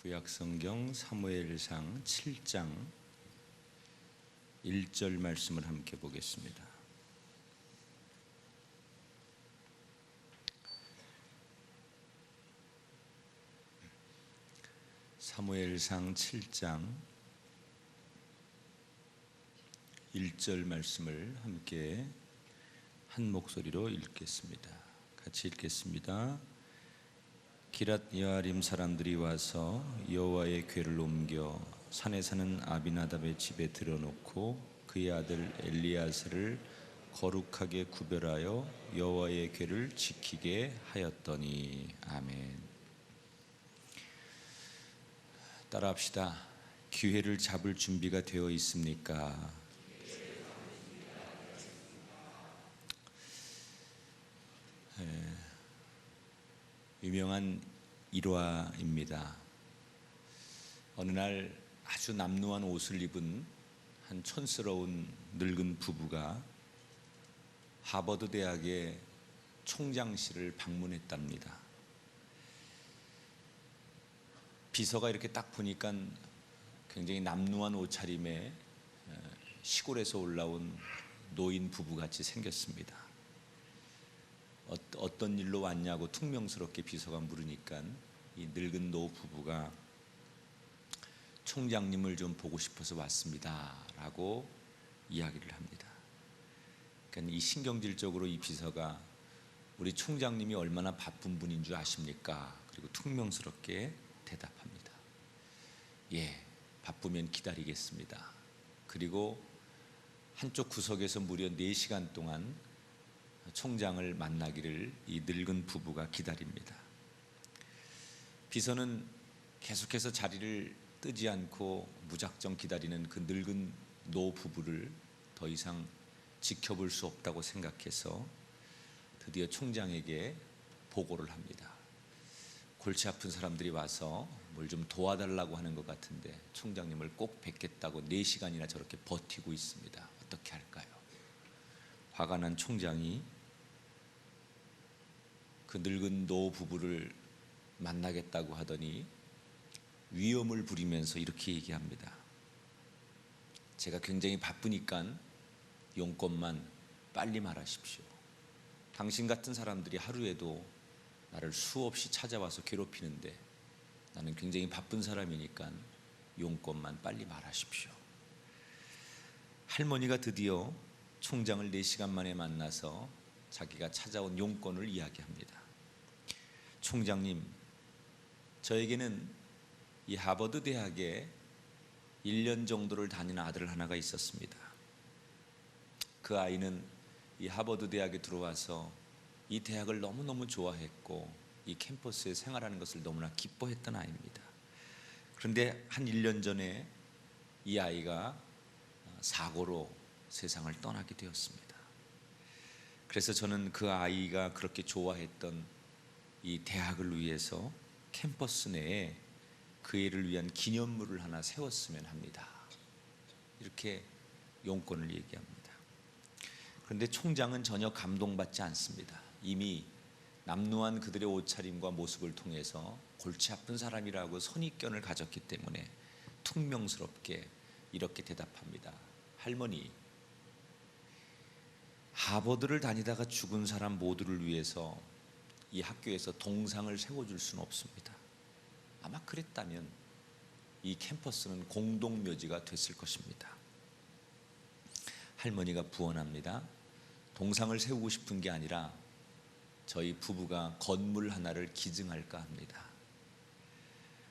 구약성경 사무엘상 7장 1절 말씀을 함께 보겠습니다. 사무엘상 7장 1절 말씀을 함께 한 목소리로 읽겠습니다. 같이 읽겠습니다. 기랏 여아림 사람들이 와서 여호와의 궤를 옮겨 산에 사는 아비나답의 집에 들여놓고 그의 아들 엘리야스를 거룩하게 구별하여 여호와의 궤를 지키게 하였더니. 아멘. 따라합시다. 기회를 잡을 준비가 되어 있습니까? 유명한 일화입니다. 어느 날 아주 남루한 옷을 입은 한 촌스러운 늙은 부부가 하버드 대학의 총장실을 방문했답니다. 비서가 이렇게 딱 보니까 굉장히 남루한 옷차림에 시골에서 올라온 노인 부부같이 생겼습니다. 어떤 일로 왔냐고 퉁명스럽게 비서가 물으니까 이 늙은 노 부부가 총장님을 좀 보고 싶어서 왔습니다 라고 이야기를 합니다. 그러니까 이 신경질적으로 이 비서가 우리 총장님이 얼마나 바쁜 분인 줄 아십니까? 그리고 퉁명스럽게 대답합니다. 예, 바쁘면 기다리겠습니다. 그리고 한쪽 구석에서 무려 4시간 동안 총장을 만나기를 이 늙은 부부가 기다립니다. 비서는 계속해서 자리를 뜨지 않고 무작정 기다리는 그 늙은 노 부부를 더 이상 지켜볼 수 없다고 생각해서 드디어 총장에게 보고를 합니다. 골치 아픈 사람들이 와서 뭘 좀 도와달라고 하는 것 같은데 총장님을 꼭 뵙겠다고 4시간이나 저렇게 버티고 있습니다. 어떻게 할까요? 화가 난 총장이 그 늙은 노 부부를 만나겠다고 하더니 위험을 부리면서 이렇게 얘기합니다. 제가 굉장히 바쁘니까 용건만 빨리 말하십시오. 당신 같은 사람들이 하루에도 나를 수없이 찾아와서 괴롭히는데 나는 굉장히 바쁜 사람이니까 용건만 빨리 말하십시오. 할머니가 드디어 총장을 4시간 만에 만나서 자기가 찾아온 용건을 이야기합니다. 총장님, 저에게는 이 하버드 대학에 1년 정도를 다니는 아들 하나가 있었습니다. 그 아이는 이 하버드 대학에 들어와서 이 대학을 너무너무 좋아했고 이 캠퍼스에 생활하는 것을 너무나 기뻐했던 아이입니다. 그런데 한 1년 전에 이 아이가 사고로 세상을 떠나게 되었습니다. 그래서 저는 그 아이가 그렇게 좋아했던 이 대학을 위해서 캠퍼스 내에 그 애를 위한 기념물을 하나 세웠으면 합니다. 이렇게 용건을 얘기합니다. 그런데 총장은 전혀 감동받지 않습니다. 이미 남루한 그들의 옷차림과 모습을 통해서 골치 아픈 사람이라고 선입견을 가졌기 때문에 퉁명스럽게 이렇게 대답합니다. 할머니, 하버드를 다니다가 죽은 사람 모두를 위해서 이 학교에서 동상을 세워줄 수는 없습니다. 아마 그랬다면 이 캠퍼스는 공동묘지가 됐을 것입니다. 할머니가 부언합니다. 동상을 세우고 싶은 게 아니라 저희 부부가 건물 하나를 기증할까 합니다.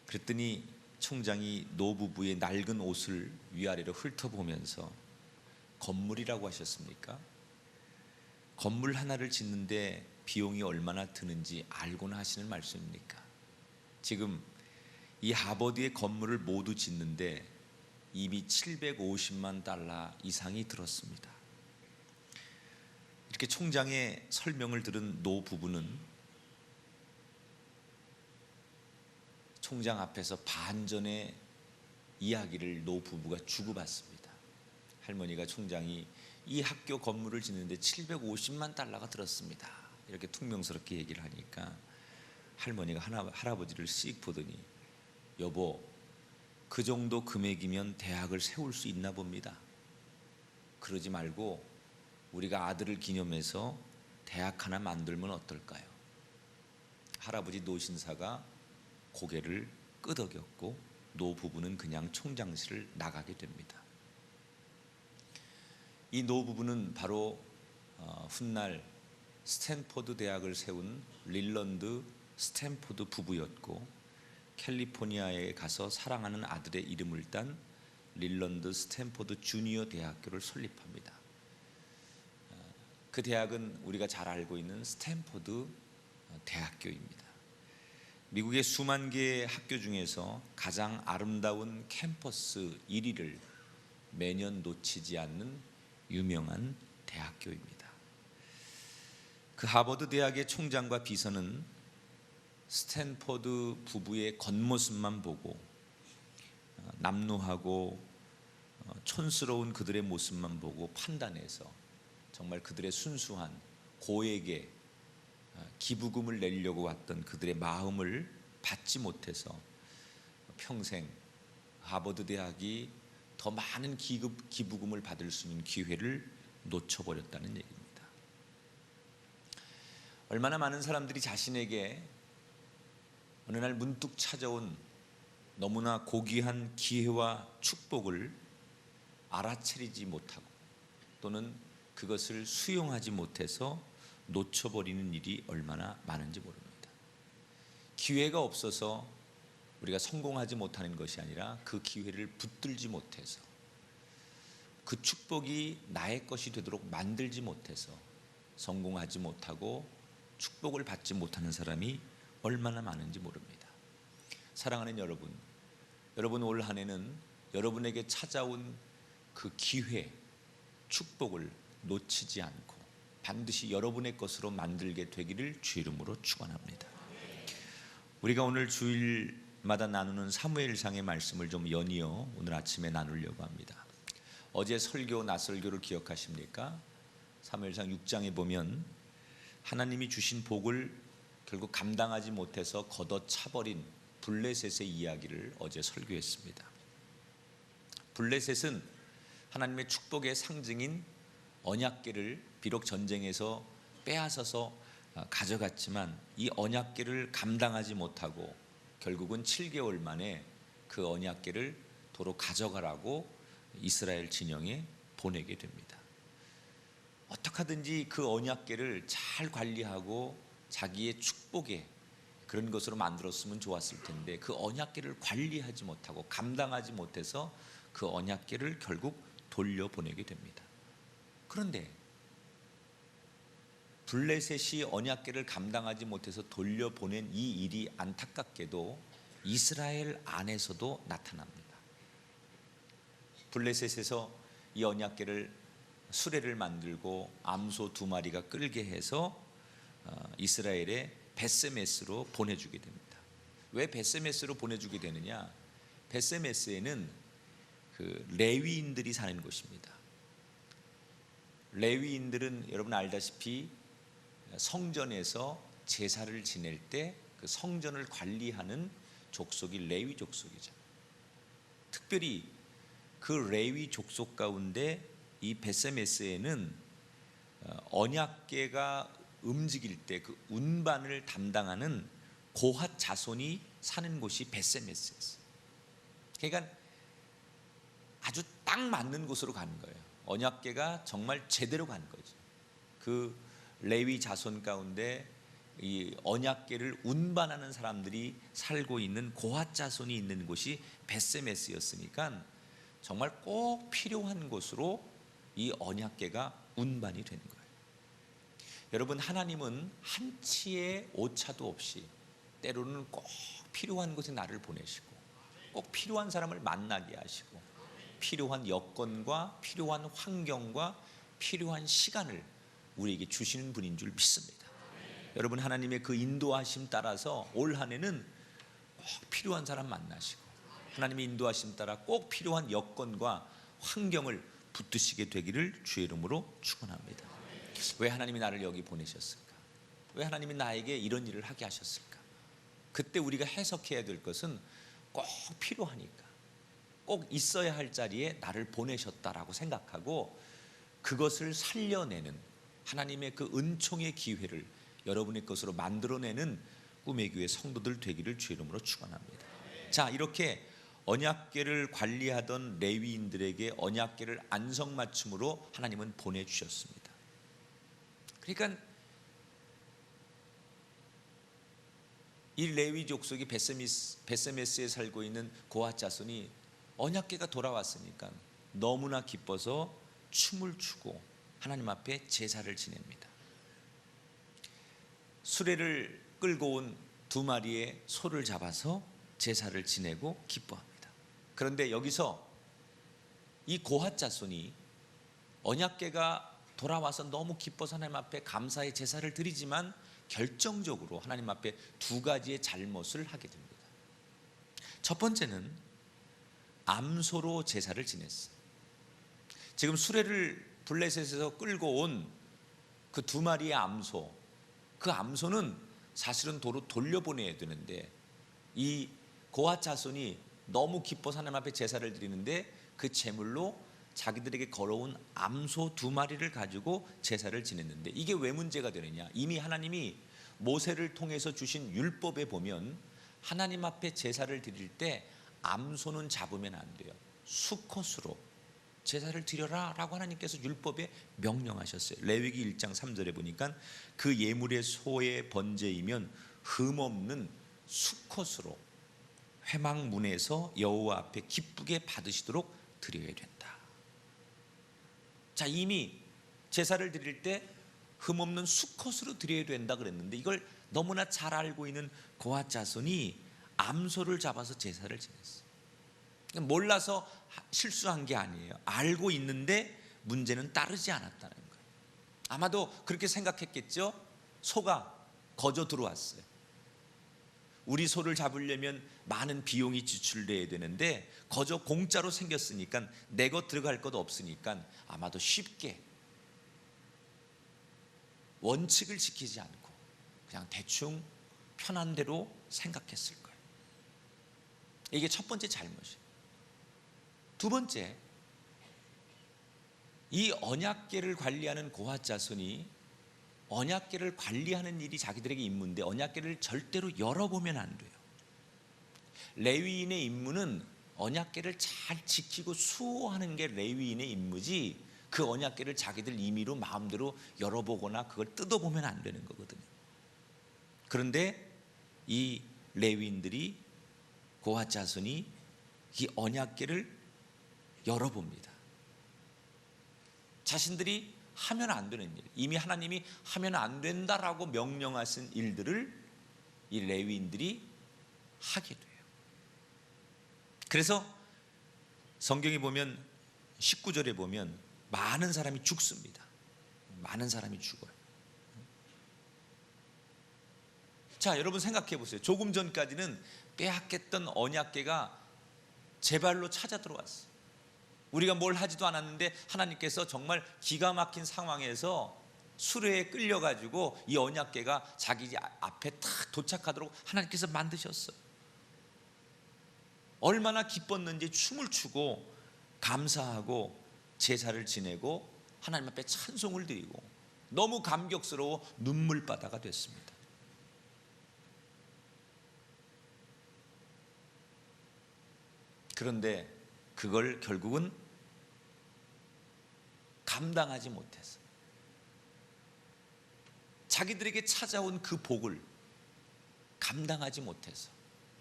그랬더니 총장이 노부부의 낡은 옷을 위아래로 훑어보면서 건물이라고 하셨습니까? 건물 하나를 짓는데 비용이 얼마나 드는지 알고나 하시는 말씀입니까? 지금 이 하버드의 건물을 모두 짓는데 이미 $750만 이상이 들었습니다. 이렇게 총장의 설명을 들은 노 부부는 총장 앞에서 반전의 이야기를 노 부부가 주고받습니다. 할머니가 총장이 이 학교 건물을 짓는데 $750만 들었습니다. 이렇게 퉁명스럽게 얘기를 하니까 할머니가 할아버지를 씩 보더니 여보, 그 정도 금액이면 대학을 세울 수 있나 봅니다. 그러지 말고 우리가 아들을 기념해서 대학 하나 만들면 어떨까요? 할아버지 노신사가 고개를 끄덕였고 노부부는 그냥 총장실을 나가게 됩니다. 이 노부부는 바로 훗날 스탠포드 대학을 세운 릴런드 스탠포드 부부였고, 캘리포니아에 가서 사랑하는 아들의 이름을 딴 릴런드 스탠포드 주니어 대학교를 설립합니다. 그 대학은 우리가 잘 알고 있는 스탠포드 대학교입니다. 미국의 수만 개의 학교 중에서 가장 아름다운 캠퍼스 1위를 매년 놓치지 않는 유명한 대학교입니다. 그 하버드 대학의 총장과 비서는 스탠포드 부부의 겉모습만 보고 남루하고 촌스러운 그들의 모습만 보고 판단해서 정말 그들의 순수한 고액의 기부금을 내려고 왔던 그들의 마음을 받지 못해서 평생 하버드 대학이 더 많은 기부금을 받을 수 있는 기회를 놓쳐버렸다는 얘기입니다. 얼마나 많은 사람들이 자신에게 어느 날 문득 찾아온 너무나 고귀한 기회와 축복을 알아차리지 못하고 또는 그것을 수용하지 못해서 놓쳐버리는 일이 얼마나 많은지 모릅니다. 기회가 없어서 우리가 성공하지 못하는 것이 아니라 그 기회를 붙들지 못해서, 그 축복이 나의 것이 되도록 만들지 못해서 성공하지 못하고 축복을 받지 못하는 사람이 얼마나 많은지 모릅니다. 사랑하는 여러분, 여러분 올 한 해는 여러분에게 찾아온 그 기회, 축복을 놓치지 않고 반드시 여러분의 것으로 만들게 되기를 주 이름으로 축원합니다. 우리가 오늘 주일마다 나누는 사무엘상의 말씀을 좀 연이어 오늘 아침에 나누려고 합니다. 어제 설교 나설교를 기억하십니까? 사무엘상 6장에 보면 하나님이 주신 복을 결국 감당하지 못해서 걷어차버린 블레셋의 이야기를 어제 설교했습니다. 블레셋은 하나님의 축복의 상징인 언약궤를 비록 전쟁에서 빼앗아서 가져갔지만 이 언약궤를 감당하지 못하고 결국은 7개월 만에 그 언약궤를 도로 가져가라고 이스라엘 진영에 보내게 됩니다. 어떻게 하든지 그 언약궤를 잘 관리하고 자기의 축복의 그런 것으로 만들었으면 좋았을 텐데 그 언약궤를 관리하지 못하고 감당하지 못해서 그 언약궤를 결국 돌려보내게 됩니다. 그런데 블레셋이 언약궤를 감당하지 못해서 돌려보낸 이 일이 안타깝게도 이스라엘 안에서도 나타납니다. 블레셋에서 이 언약궤를 수레를 만들고 암소 2마리가 끌게 해서 이스라엘의 베세메스로 보내주게 됩니다. 왜 베세메스로 보내주게 되느냐? 베세메스에는 그 레위인들이 사는 곳입니다. 레위인들은 여러분 알다시피 성전에서 제사를 지낼 때 그 성전을 관리하는 족속이 레위 족속이죠. 특별히 그 레위 족속 가운데 이 베세메스에는 언약궤가 움직일 때 그 운반을 담당하는 고핫 자손이 사는 곳이 베세메스였어요. 그러니까 아주 딱 맞는 곳으로 가는 거예요. 언약궤가 정말 제대로 간 거죠. 그 레위 자손 가운데 이 언약궤를 운반하는 사람들이 살고 있는 고핫 자손이 있는 곳이 베세메스였으니까 정말 꼭 필요한 곳으로 이 언약궤가 운반이 되는 거예요. 여러분, 하나님은 한치의 오차도 없이 때로는 꼭 필요한 곳에 나를 보내시고 꼭 필요한 사람을 만나게 하시고 필요한 여건과 필요한 환경과 필요한 시간을 우리에게 주시는 분인 줄 믿습니다. 여러분, 하나님의 그 인도하심 따라서 올 한 해는 꼭 필요한 사람 만나시고 하나님의 인도하심 따라 꼭 필요한 여건과 환경을 붙드시게 되기를 주의 이름으로 축원합니다. 왜 하나님이 나를 여기 보내셨을까? 왜 하나님이 나에게 이런 일을 하게 하셨을까? 그때 우리가 해석해야 될 것은 꼭 필요하니까, 꼭 있어야 할 자리에 나를 보내셨다라고 생각하고 그것을 살려내는 하나님의 그 은총의 기회를 여러분의 것으로 만들어내는 꿈의 교회 성도들 되기를 주의 이름으로 축원합니다. 자, 이렇게 언약궤를 관리하던 레위인들에게 언약궤를 안성맞춤으로 하나님은 보내주셨습니다. 그러니까 이 레위 족속이 베세메스에 살고 있는 고핫 자손이 언약궤가 돌아왔으니까 너무나 기뻐서 춤을 추고 하나님 앞에 제사를 지냅니다. 수레를 끌고 온 2마리의 소를 잡아서 제사를 지내고 기뻐합니다. 그런데 여기서 이 고핫 자손이 언약궤가 돌아와서 너무 기뻐서 하나님 앞에 감사의 제사를 드리지만 결정적으로 하나님 앞에 2가지의 잘못을 하게 됩니다. 첫 번째는 암소로 제사를 지냈어요. 지금 수레를 블레셋에서 끌고 온 그 2마리의 암소, 그 암소는 사실은 도로 돌려보내야 되는데 이 고핫 자손이 너무 기뻐서 하나님 앞에 제사를 드리는데 그 제물로 자기들에게 걸어온 암소 2마리를 가지고 제사를 지냈는데 이게 왜 문제가 되느냐? 이미 하나님이 모세를 통해서 주신 율법에 보면 하나님 앞에 제사를 드릴 때 암소는 잡으면 안 돼요. 수컷으로 제사를 드려라 라고 하나님께서 율법에 명령하셨어요. 레위기 1장 3절에 보니까 그 예물의 소의 번제이면 흠없는 수컷으로 회막문에서 여호와 앞에 기쁘게 받으시도록 드려야 된다. 자, 이미 제사를 드릴 때 흠없는 수컷으로 드려야 된다 그랬는데 이걸 너무나 잘 알고 있는 고핫 자손이 암소를 잡아서 제사를 지냈어요. 몰라서 실수한 게 아니에요. 알고 있는데 문제는 따르지 않았다는 거예요. 아마도 그렇게 생각했겠죠. 소가 거저 들어왔어요. 우리 소를 잡으려면 많은 비용이 지출돼야 되는데 거저 공짜로 생겼으니까 내 것 들어갈 것 없으니까 아마도 쉽게 원칙을 지키지 않고 그냥 대충 편한 대로 생각했을 거예요. 이게 첫 번째 잘못이에요. 2번째, 이 언약궤를 관리하는 고핫 자손이 언약궤를 관리하는 일이 자기들에게 임무인데 언약궤를 절대로 열어보면 안 돼요. 레위인의 임무는 언약궤를 잘 지키고 수호하는 게 레위인의 임무지 그 언약궤를 자기들 임의로 마음대로 열어보거나 그걸 뜯어보면 안 되는 거거든요. 그런데 이 레위인들이 고핫 자손이 이 언약궤를 열어봅니다. 자신들이 하면 안 되는 일, 이미 하나님이 하면 안 된다라고 명령하신 일들을 이 레위인들이 하게 돼요. 그래서 성경에 보면 19절에 보면 많은 사람이 죽습니다. 많은 사람이 죽어요. 자, 여러분 생각해 보세요. 조금 전까지는 빼앗겼던 언약궤가 제 발로 찾아 들어왔어요. 우리가 뭘 하지도 않았는데 하나님께서 정말 기가 막힌 상황에서 수레에 끌려가지고 이 언약궤가 자기 앞에 탁 도착하도록 하나님께서 만드셨어요. 얼마나 기뻤는지 춤을 추고 감사하고 제사를 지내고 하나님 앞에 찬송을 드리고 너무 감격스러워 눈물바다가 됐습니다. 그런데 그걸 결국은 감당하지 못해서 자기들에게 찾아온 그 복을 감당하지 못해서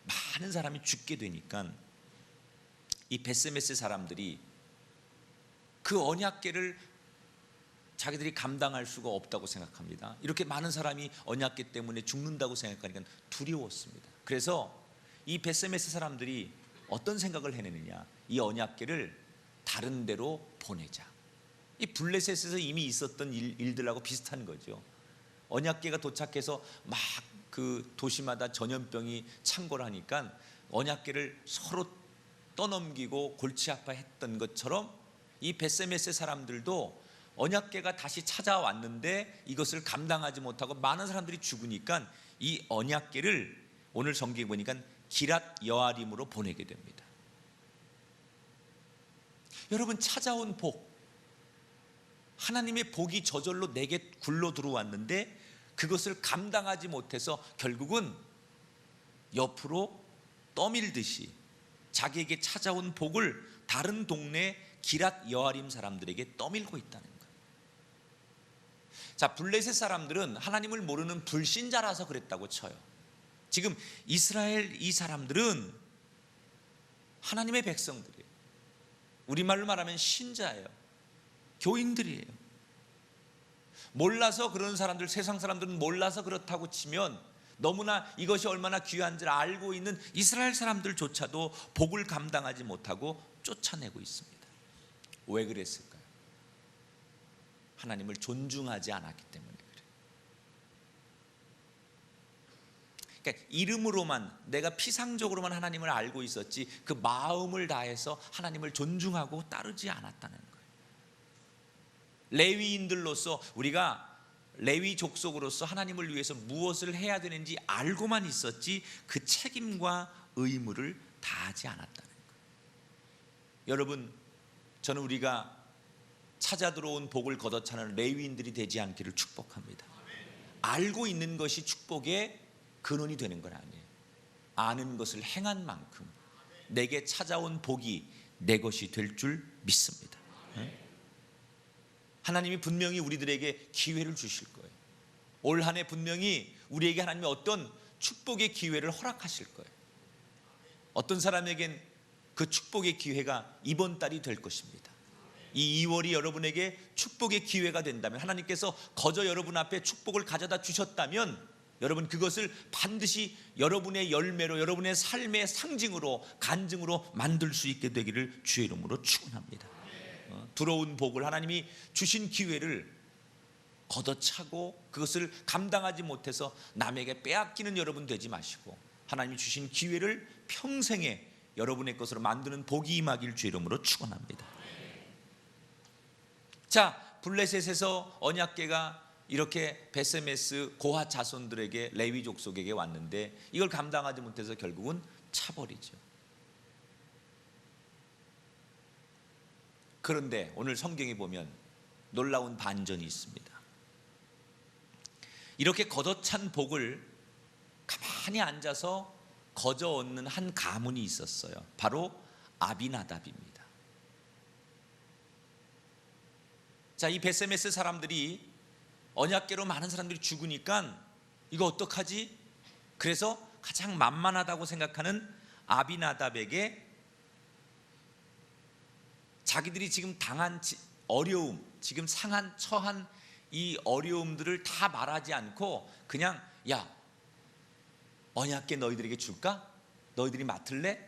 많은 사람이 죽게 되니까 이 베세메스 사람들이 그 언약궤를 자기들이 감당할 수가 없다고 생각합니다. 이렇게 많은 사람이 언약궤 때문에 죽는다고 생각하니까 두려웠습니다. 그래서 이 베세메스 사람들이 어떤 생각을 해내느냐, 이 언약궤를 다른 데로 보내자. 이 블레셋에서 이미 있었던 일들하고 비슷한 거죠. 언약궤가 도착해서 막 그 도시마다 전염병이 창궐하니까 언약궤를 서로 떠넘기고 골치 아파했던 것처럼 이 베세메스 사람들도 언약궤가 다시 찾아왔는데 이것을 감당하지 못하고 많은 사람들이 죽으니까 이 언약궤를 오늘 성경에 보니까 기랏 여아림으로 보내게 됩니다. 여러분, 찾아온 복, 하나님의 복이 저절로 내게 굴러 들어왔는데 그것을 감당하지 못해서 결국은 옆으로 떠밀듯이 자기에게 찾아온 복을 다른 동네 기랏 여아림 사람들에게 떠밀고 있다는 거예요. 자, 블레셋 사람들은 하나님을 모르는 불신자라서 그랬다고 쳐요. 지금 이스라엘 이 사람들은 하나님의 백성들이에요. 우리말로 말하면 신자예요. 교인들이에요. 몰라서 그런 사람들, 세상 사람들은 몰라서 그렇다고 치면 너무나 이것이 얼마나 귀한지를 알고 있는 이스라엘 사람들조차도 복을 감당하지 못하고 쫓아내고 있습니다. 왜 그랬을까요? 하나님을 존중하지 않았기 때문에 그래요. 그러니까 이름으로만, 내가 피상적으로만 하나님을 알고 있었지 그 마음을 다해서 하나님을 존중하고 따르지 않았다는 거예요. 레위인들로서, 우리가 레위 족속으로서 하나님을 위해서 무엇을 해야 되는지 알고만 있었지 그 책임과 의무를 다하지 않았다는 거예요. 여러분, 저는 우리가 찾아 들어온 복을 걷어차는 레위인들이 되지 않기를 축복합니다. 알고 있는 것이 축복의 근원이 되는 건 아니에요. 아는 것을 행한 만큼 내게 찾아온 복이 내 것이 될 줄 믿습니다. 하나님이 분명히 우리들에게 기회를 주실 거예요. 올 한 해 분명히 우리에게 하나님이 어떤 축복의 기회를 허락하실 거예요. 어떤 사람에겐 그 축복의 기회가 이번 달이 될 것입니다. 이 2월이 여러분에게 축복의 기회가 된다면, 하나님께서 거저 여러분 앞에 축복을 가져다 주셨다면 여러분 그것을 반드시 여러분의 열매로, 여러분의 삶의 상징으로, 간증으로 만들 수 있게 되기를 주의 이름으로 축원합니다. 들어온 복을, 하나님이 주신 기회를 걷어차고 그것을 감당하지 못해서 남에게 빼앗기는 여러분 되지 마시고, 하나님이 주신 기회를 평생에 여러분의 것으로 만드는 복이 임하길 주의 이름으로 축원합니다. 자, 블레셋에서 언약궤가 이렇게 베세메스 고핫 자손들에게, 레위 족속에게 왔는데 이걸 감당하지 못해서 결국은 차버리죠. 그런데 오늘 성경에 보면 놀라운 반전이 있습니다. 이렇게 걷어찬 복을 가만히 앉아서 거저 얻는 한 가문이 있었어요. 바로 아비나답입니다. 자, 이 베세메스 사람들이 언약궤로 많은 사람들이 죽으니까 이거 어떡하지? 그래서 가장 만만하다고 생각하는 아비나답에게 자기들이 지금 당한 어려움, 지금 처한 이 어려움들을 다 말하지 않고 그냥, 야, 언약궤 너희들에게 줄까? 너희들이 맡을래?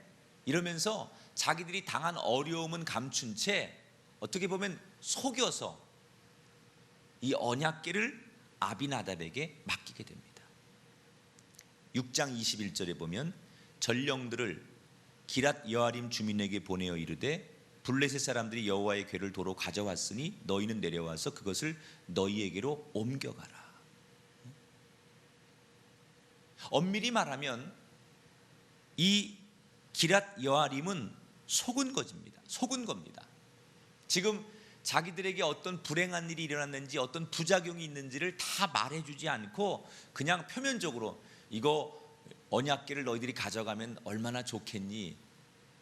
이러면서 자기들이 당한 어려움은 감춘 채 어떻게 보면 속여서 이 언약궤를 아비나답에게 맡기게 됩니다. 6장 21절에 보면 전령들을 기랏 여아림 주민에게 보내어 이르되 블레셋 사람들이 여호와의 궤를 도로 가져왔으니 너희는 내려와서 그것을 너희에게로 옮겨가라. 엄밀히 말하면 이 기랏 여아림은 속은 겁니다. 지금 자기들에게 어떤 불행한 일이 일어났는지, 어떤 부작용이 있는지를 다 말해주지 않고 그냥 표면적으로 이거 언약궤를 너희들이 가져가면 얼마나 좋겠니?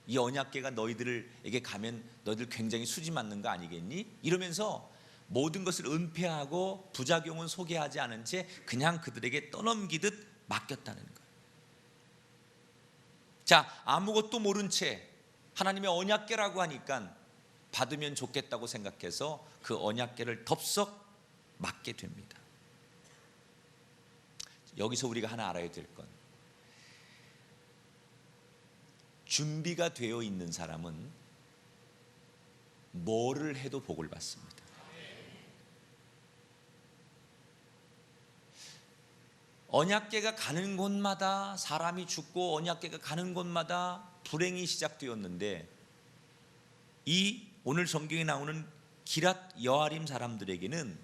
이 언약궤가 너희들에게 가면 너희들 굉장히 수지 맞는 거 아니겠니? 이러면서 모든 것을 은폐하고 부작용은 소개하지 않은 채 그냥 그들에게 떠넘기듯 맡겼다는 거예요. 자, 아무것도 모른 채 하나님의 언약궤라고 하니까 받으면 좋겠다고 생각해서 그 언약궤를 덥석 맡게 됩니다. 여기서 우리가 하나 알아야 될 건, 준비가 되어 있는 사람은 뭐를 해도 복을 받습니다. 언약궤가 가는 곳마다 사람이 죽고 언약궤가 가는 곳마다 불행이 시작되었는데, 이 오늘 성경에 나오는 기랏 여아림 사람들에게는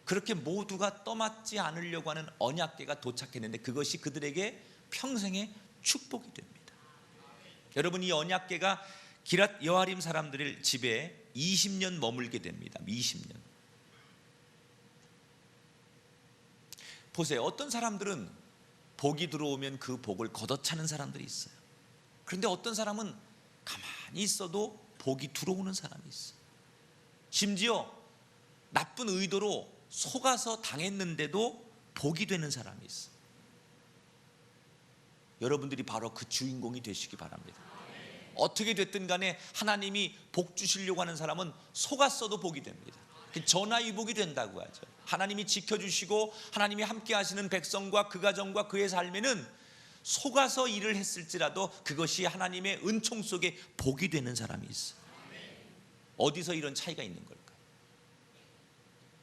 그렇게 모두가 떠맡지 않으려고 하는 언약궤가 도착했는데 그것이 그들에게 평생의 축복이 됩니다. 여러분, 이 언약궤가 기랏 여아림 사람들의 집에 20년 머물게 됩니다. 20년. 보세요. 어떤 사람들은 복이 들어오면 그 복을 걷어차는 사람들이 있어요. 그런데 어떤 사람은 가만히 있어도 복이 들어오는 사람이 있어요. 심지어 나쁜 의도로 속아서 당했는데도 복이 되는 사람이 있어요. 여러분들이 바로 그 주인공이 되시기 바랍니다. 어떻게 됐든 간에 하나님이 복 주시려고 하는 사람은 속았어도 복이 됩니다. 전화위복이 된다고 하죠. 하나님이 지켜주시고 하나님이 함께 하시는 백성과 그 가정과 그의 삶에는 속아서 일을 했을지라도 그것이 하나님의 은총 속에 복이 되는 사람이 있어요. 어디서 이런 차이가 있는 걸까?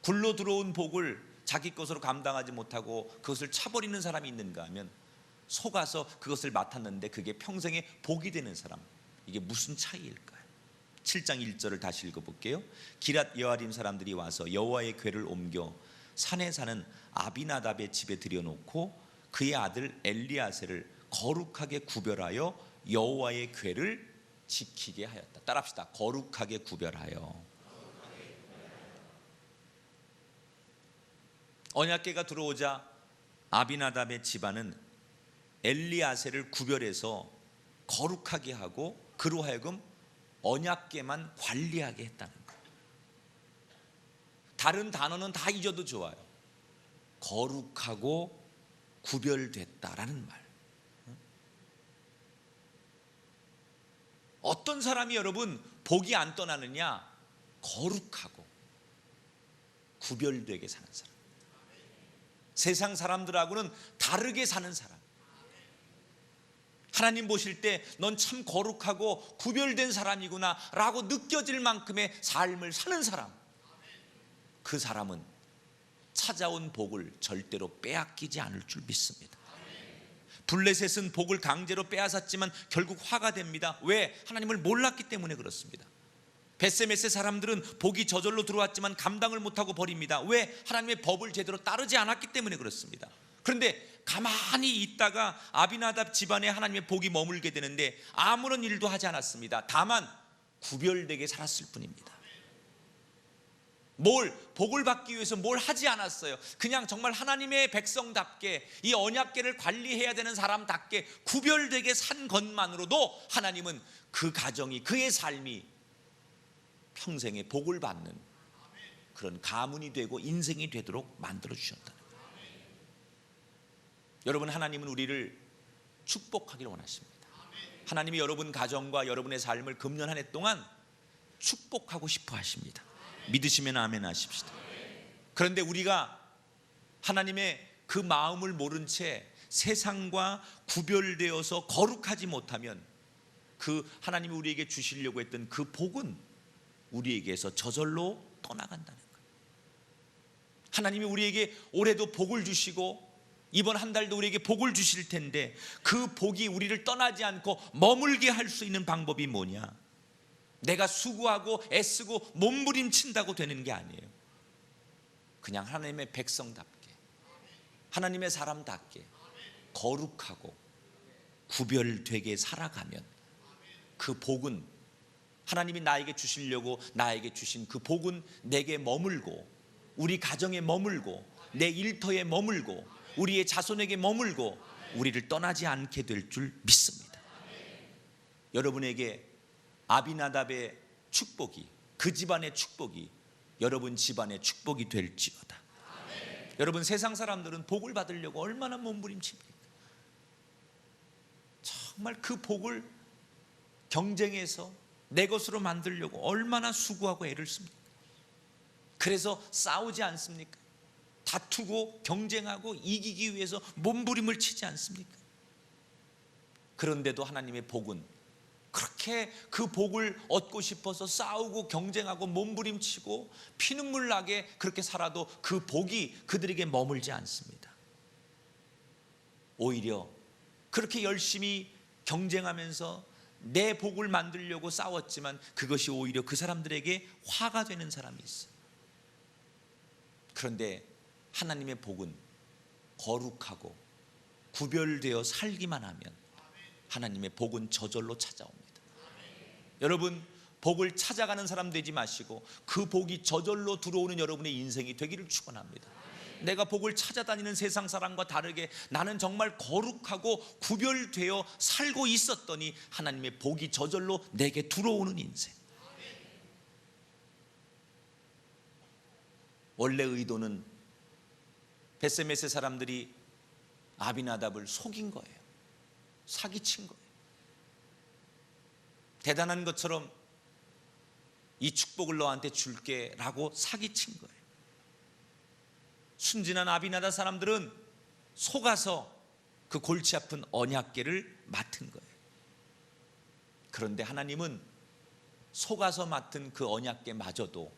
굴러 들어온 복을 자기 것으로 감당하지 못하고 그것을 차버리는 사람이 있는가 하면, 속아서 그것을 맡았는데 그게 평생의 복이 되는 사람, 이게 무슨 차이일까요? 7장 1절을 다시 읽어볼게요. 기랏 여아림 사람들이 와서 여호와의 궤를 옮겨 산에 사는 아비나답의 집에 들여놓고 그의 아들 엘리야세를 거룩하게 구별하여 여호와의 궤를 지키게 하였다. 따라합시다. 거룩하게 구별하여. 언약궤가 들어오자 아비나답의 집안은 엘리야세를 구별해서 거룩하게 하고 그로 하여금 언약궤만 관리하게 했다는 거예요. 다른 단어는 다 잊어도 좋아요. 거룩하고 구별됐다라는 말. 어떤 사람이 여러분 복이 안 떠나느냐? 거룩하고 구별되게 사는 사람. 세상 사람들하고는 다르게 사는 사람. 하나님 보실 때 넌 참 거룩하고 구별된 사람이구나 라고 느껴질 만큼의 삶을 사는 사람, 그 사람은 찾아온 복을 절대로 빼앗기지 않을 줄 믿습니다. 블레셋은 복을 강제로 빼앗았지만 결국 화가 됩니다. 왜? 하나님을 몰랐기 때문에 그렇습니다. 베세메세 사람들은 복이 저절로 들어왔지만 감당을 못하고 버립니다. 왜? 하나님의 법을 제대로 따르지 않았기 때문에 그렇습니다. 그런데 가만히 있다가 아비나답 집안에 하나님의 복이 머물게 되는데 아무런 일도 하지 않았습니다. 다만 구별되게 살았을 뿐입니다. 복을 받기 위해서 뭘 하지 않았어요. 그냥 정말 하나님의 백성답게 이 언약궤를 관리해야 되는 사람답게 구별되게 산 것만으로도 하나님은 그 가정이, 그의 삶이 평생에 복을 받는 그런 가문이 되고 인생이 되도록 만들어 주셨다는 거예요. 여러분, 하나님은 우리를 축복하기를 원하십니다. 하나님이 여러분 가정과 여러분의 삶을 금년 한 해 동안 축복하고 싶어 하십니다. 믿으시면 아멘 하십시다. 그런데 우리가 하나님의 그 마음을 모른 채 세상과 구별되어서 거룩하지 못하면 그 하나님이 우리에게 주시려고 했던 그 복은 우리에게서 저절로 떠나간다는 거예요. 하나님이 우리에게 올해도 복을 주시고 이번 한 달도 우리에게 복을 주실 텐데 그 복이 우리를 떠나지 않고 머물게 할 수 있는 방법이 뭐냐? 내가 수고하고 애쓰고 몸부림친다고 되는 게 아니에요. 그냥 하나님의 백성답게, 하나님의 사람답게 거룩하고 구별되게 살아가면 그 복은, 하나님이 나에게 주시려고 나에게 주신 그 복은 내게 머물고, 우리 가정에 머물고, 내 일터에 머물고, 우리의 자손에게 머물고 우리를 떠나지 않게 될 줄 믿습니다. 여러분에게 아비나답의 축복이, 그 집안의 축복이 여러분 집안의 축복이 될지어다. 여러분, 세상 사람들은 복을 받으려고 얼마나 몸부림칩니까? 정말 그 복을 경쟁해서 내 것으로 만들려고 얼마나 수고하고 애를 씁니까? 그래서 싸우지 않습니까? 다투고 경쟁하고 이기기 위해서 몸부림을 치지 않습니까? 그런데도 하나님의 복은 그렇게 그 복을 얻고 싶어서 싸우고 경쟁하고 몸부림치고 피눈물 나게 그렇게 살아도 그 복이 그들에게 머물지 않습니다. 오히려 그렇게 열심히 경쟁하면서 내 복을 만들려고 싸웠지만 그것이 오히려 그 사람들에게 화가 되는 사람이 있어요. 그런데 하나님의 복은 거룩하고 구별되어 살기만 하면 하나님의 복은 저절로 찾아옵니다. 여러분, 복을 찾아가는 사람 되지 마시고 그 복이 저절로 들어오는 여러분의 인생이 되기를 축원합니다. 내가 복을 찾아다니는 세상 사람과 다르게 나는 정말 거룩하고 구별되어 살고 있었더니 하나님의 복이 저절로 내게 들어오는 인생. 원래 의도는 벳세메세 사람들이 아비나답을 속인 거예요. 사기친 거예요. 대단한 것처럼 이 축복을 너한테 줄게 라고 사기친 거예요. 순진한 아비나답 사람들은 속아서 그 골치 아픈 언약궤를 맡은 거예요. 그런데 하나님은 속아서 맡은 그 언약궤마저도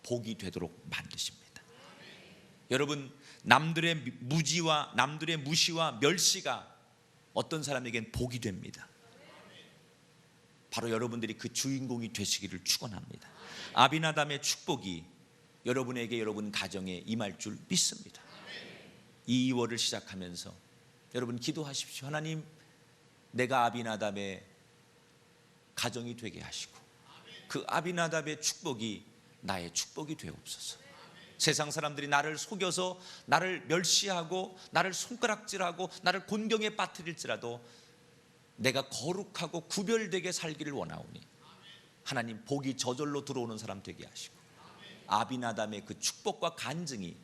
복이 되도록 만드십니다. 여러분, 남들의 무지와 남들의 무시와 멸시가 어떤 사람에겐 복이 됩니다. 바로 여러분들이 그 주인공이 되시기를 축원합니다. 아비나답의 축복이 여러분에게, 여러분 가정에 임할 줄 믿습니다. 이 2월을 시작하면서 여러분 기도하십시오. 하나님, 내가 아비나답의 가정이 되게 하시고 그 아비나답의 축복이 나의 축복이 되옵소서. 세상 사람들이 나를 속여서 나를 멸시하고 나를 손가락질하고 나를 곤경에 빠뜨릴지라도 내가 거룩하고 구별되게 살기를 원하오니 하나님, 복이 저절로 들어오는 사람 되게 하시고 아비나답의 그 축복과 간증이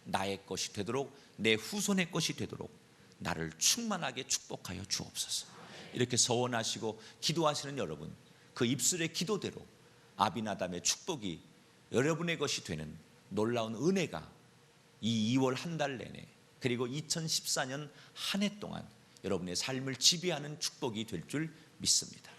나의 것이 되도록, 내 후손의 것이 되도록 나를 충만하게 축복하여 주옵소서. 이렇게 서원하시고 기도하시는 여러분, 그 입술의 기도대로 아비나답의 축복이 여러분의 것이 되는 놀라운 은혜가 이 2월 한 달 내내, 그리고 2014년 한 해 동안 여러분의 삶을 지배하는 축복이 될 줄 믿습니다.